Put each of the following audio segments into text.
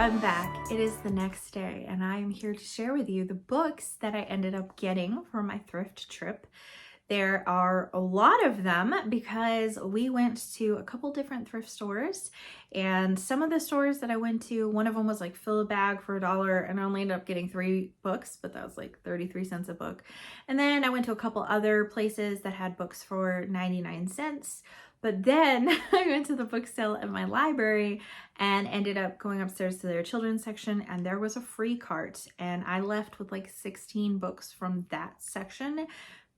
I'm back. It is the next day and I am here to share with you the books that I ended up getting for my thrift trip. There are a lot of them because we went to a couple different thrift stores, and some of the stores that I went to, one of them was like fill a bag for $1 and I only ended up getting 3 books, but that was like 33 cents a book. And then I went to a couple other places that had books for 99 cents. But then I went to the book sale at my library and ended up going upstairs to their children's section, and there was a free cart, and I left with like 16 books from that section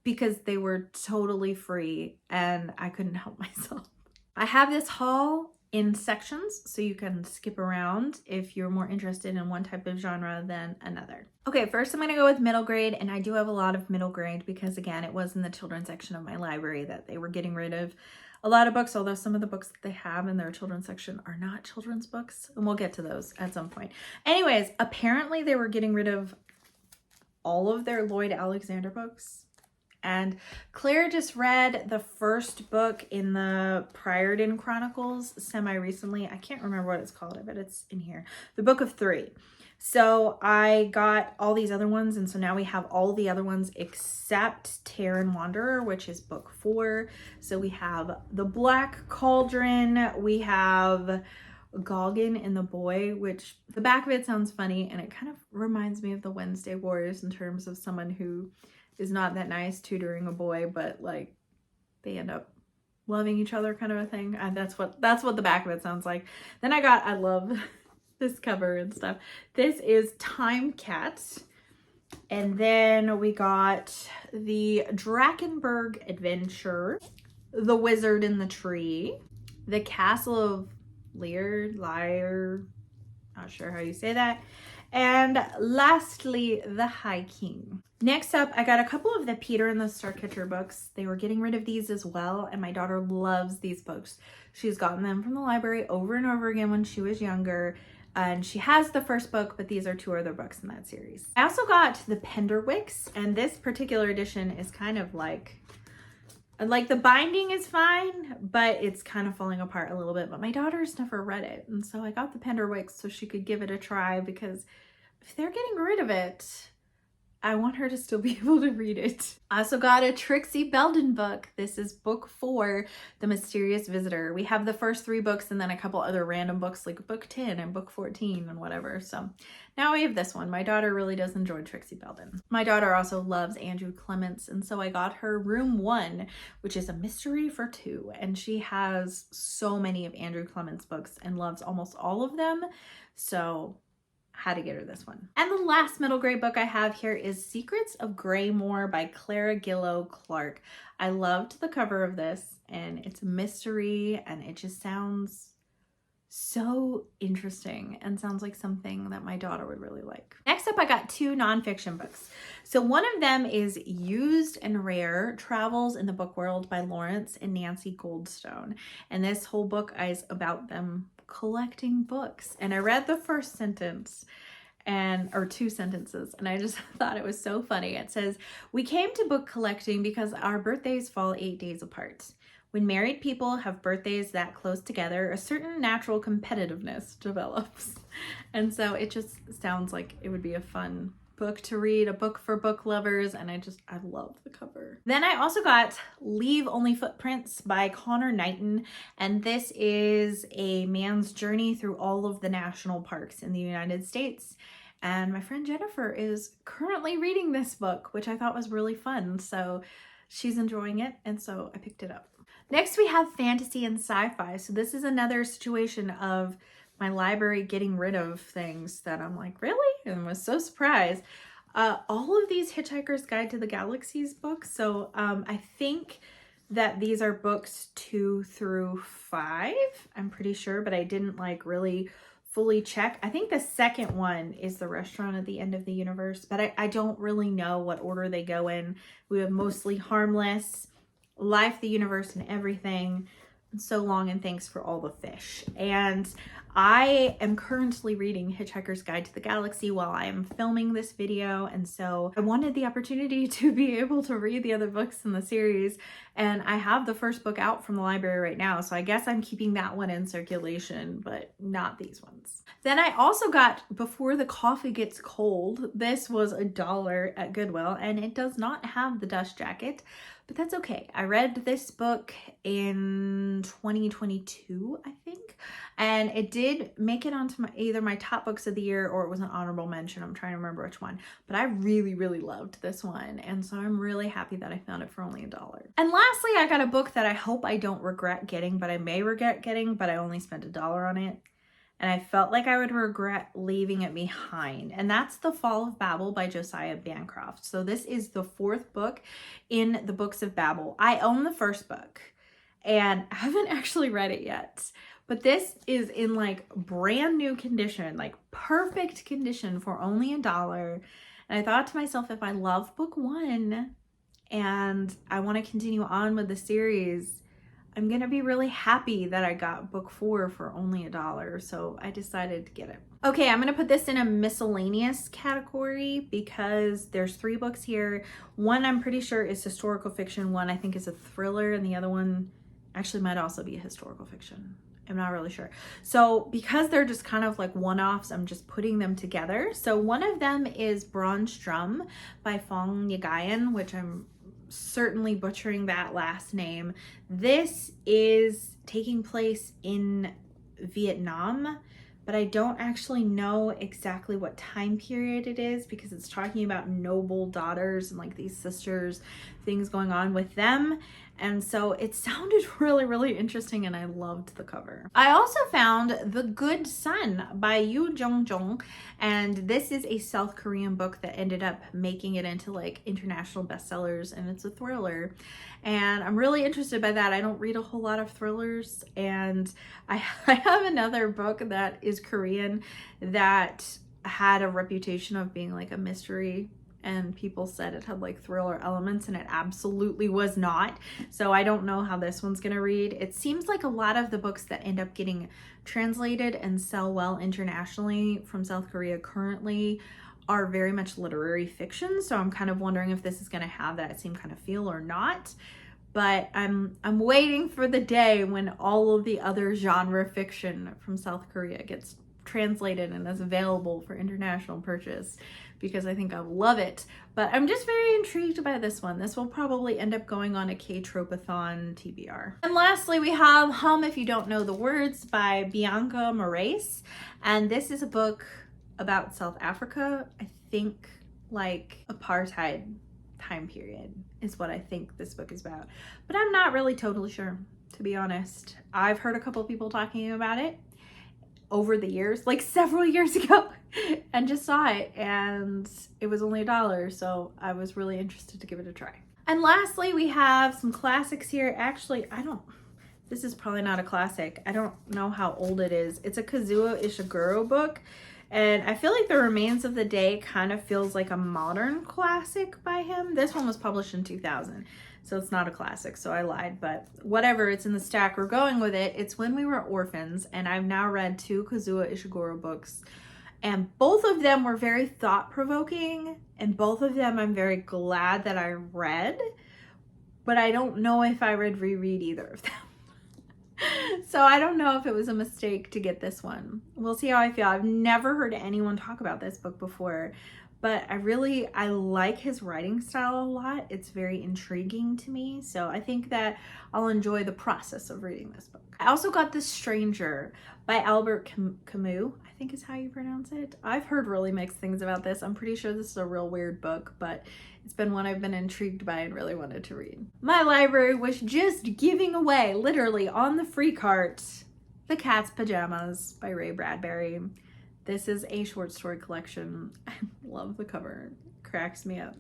because they were totally free and I couldn't help myself. I have this haul in sections so you can skip around if you're more interested in one type of genre than another. Okay, first I'm gonna go with middle grade, and I do have a lot of middle grade because again, it was in the children's section of my library that they were getting rid of a lot of books, although some of the books that they have in their children's section are not children's books, and we'll get to those at some point. Anyways, apparently they were getting rid of all of their Lloyd Alexander books. And Claire just read the first book in the Priorton Chronicles semi-recently. I can't remember what it's called, but it's in here. The Book of 3. So I got all these other ones, and so now we have all the other ones except Terran Wanderer, which is book 4. So we have The Black Cauldron, we have Goggin and the Boy, which the back of it sounds funny, and it kind of reminds me of the Wednesday Warriors in terms of someone who is not that nice tutoring a boy, but like they end up loving each other kind of a thing. And that's what the back of it sounds like. Then I love this cover and stuff. This is Time Cat. And then we got the Drakkenberg Adventure, The Wizard in the Tree, The Castle of Lear, not sure how you say that, and lastly, The High King. Next up, I got a couple of the Peter and the Starcatcher books. They were getting rid of these as well, and my daughter loves these books. She's gotten them from the library over and over again when she was younger, and she has the first book, but these are 2 other books in that series. I also got the Penderwicks, and this particular edition is kind of like the binding is fine, but it's kind of falling apart a little bit. But my daughter's never read it, and so I got the Penderwicks so she could give it a try, because if they're getting rid of it, I want her to still be able to read it. I also got a Trixie Belden book. This is book 4, The Mysterious Visitor. We have the first 3 books and then a couple other random books like book 10 and book 14 and whatever. So now we have this one. My daughter really does enjoy Trixie Belden. My daughter also loves Andrew Clements, and so I got her Room 1, which is a mystery for 2. And she has so many of Andrew Clements' books and loves almost all of them. So had to get her this one. And the last middle grade book I have here is Secrets of Greymoor by Clara Gillow Clark. I loved the cover of this, and it's a mystery, and it just sounds so interesting and sounds like something that my daughter would really like. Next up, I got 2 nonfiction books. So one of them is Used and Rare, Travels in the Book World by Lawrence and Nancy Goldstone. And this whole book is about them collecting books. And I read the first sentence or 2 sentences, and I just thought it was so funny. It says, "We came to book collecting because our birthdays fall 8 days apart. When married people have birthdays that close together, a certain natural competitiveness develops." And so it just sounds like it would be a fun book to read, a book for book lovers, and I love the cover. Then I also got Leave Only Footprints by Connor Knighton, and this is a man's journey through all of the national parks in the United States. And my friend Jennifer is currently reading this book, which I thought was really fun, so she's enjoying it, and so I picked it up. Next, we have fantasy and sci-fi. So this is another situation of my library getting rid of things that I'm like, really? And was so surprised. All of these Hitchhiker's Guide to the Galaxy's books. So I think that these are books 2 through 5. I'm pretty sure, but I didn't like really fully check. I think the second one is The Restaurant at the End of the Universe, but I don't really know what order they go in. We have Mostly Harmless, Life, the Universe, and Everything, so long and thanks for all the fish. And I am currently reading Hitchhiker's Guide to the Galaxy while I am filming this video, and so I wanted the opportunity to be able to read the other books in the series, and I have the first book out from the library right now, so I guess I'm keeping that one in circulation, but not these ones. Then I also got Before the Coffee Gets Cold. This was $1 at Goodwill, and it does not have the dust jacket, but that's okay. I read this book in 2022, I think, and it did make it onto either my top books of the year or it was an honorable mention. I'm trying to remember which one, but I really, really loved this one, and so I'm really happy that I found it for only $1. And lastly, I got a book that I hope I don't regret getting, but I may regret getting, but I only spent $1 on it. And I felt like I would regret leaving it behind. And that's The Fall of Babel by Josiah Bancroft. So this is the 4th book in the Books of Babel. I own the first book and I haven't actually read it yet. But this is in like brand new condition, like perfect condition for only $1. And I thought to myself, if I love book 1 and I want to continue on with the series, I'm gonna be really happy that I got book 4 for only $1, so I decided to get it. Okay, I'm gonna put this in a miscellaneous category because there's 3 books here. One I'm pretty sure is historical fiction, one I think is a thriller, and the other one actually might also be a historical fiction. I'm not really sure. So because they're just kind of like one-offs, I'm just putting them together. So one of them is Bronze Drum by Phong Nhagayan, which I'm certainly butchering that last name. This is taking place in Vietnam, but I don't actually know exactly what time period it is because it's talking about noble daughters and like these sisters, things going on with them. And so it sounded really, really interesting and I loved the cover. I also found The Good Son by Yoo Jong-jong, and this is a South Korean book that ended up making it into like international bestsellers, and it's a thriller. And I'm really interested by that. I don't read a whole lot of thrillers, and I have another book that is Korean that had a reputation of being like a mystery, and people said it had like thriller elements, and it absolutely was not. So I don't know how this one's gonna read. It seems like a lot of the books that end up getting translated and sell well internationally from South Korea currently are very much literary fiction. So I'm kind of wondering if this is gonna have that same kind of feel or not. But I'm waiting for the day when all of the other genre fiction from South Korea gets translated and is available for international purchase, because I think I love it. But I'm just very intrigued by this one. This will probably end up going on a K-Tropathon TBR. And lastly, we have Hum If You Don't Know the Words by Bianca Moraes. And this is a book about South Africa. I think like apartheid time period is what I think this book is about. But I'm not really totally sure, to be honest. I've heard a couple people talking about it over the years, like several years ago, and just saw it, and it was only $1, so I was really interested to give it a try. And lastly, we have some classics here. Actually, this is probably not a classic. I don't know how old it is. It's a Kazuo Ishiguro book, and I feel like The Remains of the Day kind of feels like a modern classic by him. This one was published in 2000. So it's not a classic, so I lied, but whatever, it's in the stack. We're going with it. It's When We Were Orphans, and I've now read 2 Kazuo Ishiguro books, and both of them were very thought-provoking, and both of them I'm very glad that I read, but I don't know if I would reread either of them. So I don't know if it was a mistake to get this one. We'll see how I feel. I've never heard anyone talk about this book before, but I like his writing style a lot. It's very intriguing to me. So I think that I'll enjoy the process of reading this book. I also got The Stranger by Albert Camus, I think is how you pronounce it. I've heard really mixed things about this. I'm pretty sure this is a real weird book, but it's been one I've been intrigued by and really wanted to read. My library was just giving away, literally on the free cart, The Cat's Pajamas by Ray Bradbury. This is a short story collection. I love the cover. It cracks me up.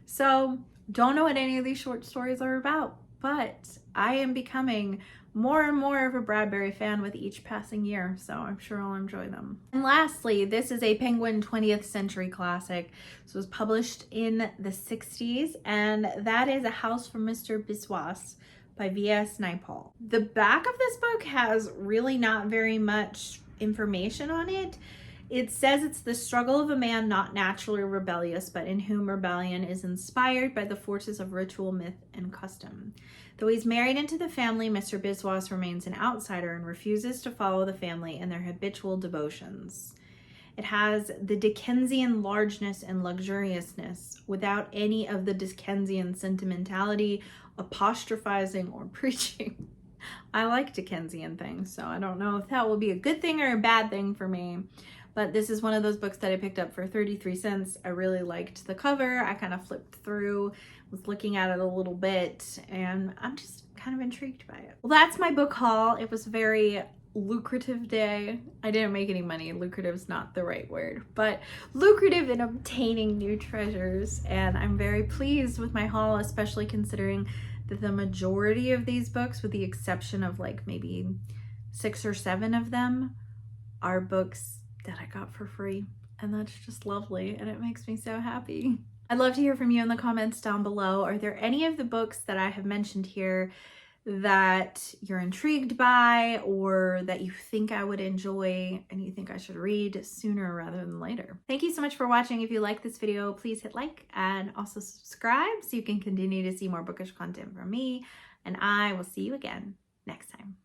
So, don't know what any of these short stories are about, but I am becoming more and more of a Bradbury fan with each passing year, so I'm sure I'll enjoy them. And lastly, this is a Penguin 20th Century classic. This was published in the 60s, and that is A House for Mr. Biswas by V.S. Naipaul. The back of this book has really not very much information on it. It says it's the struggle of a man not naturally rebellious, but in whom rebellion is inspired by the forces of ritual, myth, and custom. Though he's married into the family, Mr. Biswas remains an outsider and refuses to follow the family in their habitual devotions. It has the Dickensian largeness and luxuriousness without any of the Dickensian sentimentality, apostrophizing, or preaching. I like Dickensian things, so I don't know if that will be a good thing or a bad thing for me. But this is one of those books that I picked up for 33 cents. I really liked the cover. I kind of flipped through, was looking at it a little bit, and I'm just kind of intrigued by it. Well, that's my book haul. It was a very lucrative day. I didn't make any money. Lucrative is not the right word, but lucrative in obtaining new treasures. And I'm very pleased with my haul, especially considering that the majority of these books, with the exception of like maybe 6 or 7 of them, are books that I got for free, and that's just lovely, and it makes me so happy. I'd love to hear from you in the comments down below. Are there any of the books that I have mentioned here that you're intrigued by, or that you think I would enjoy and you think I should read sooner rather than later? Thank you so much for watching. If you like this video, please hit like and also subscribe so you can continue to see more bookish content from me, and I will see you again next time.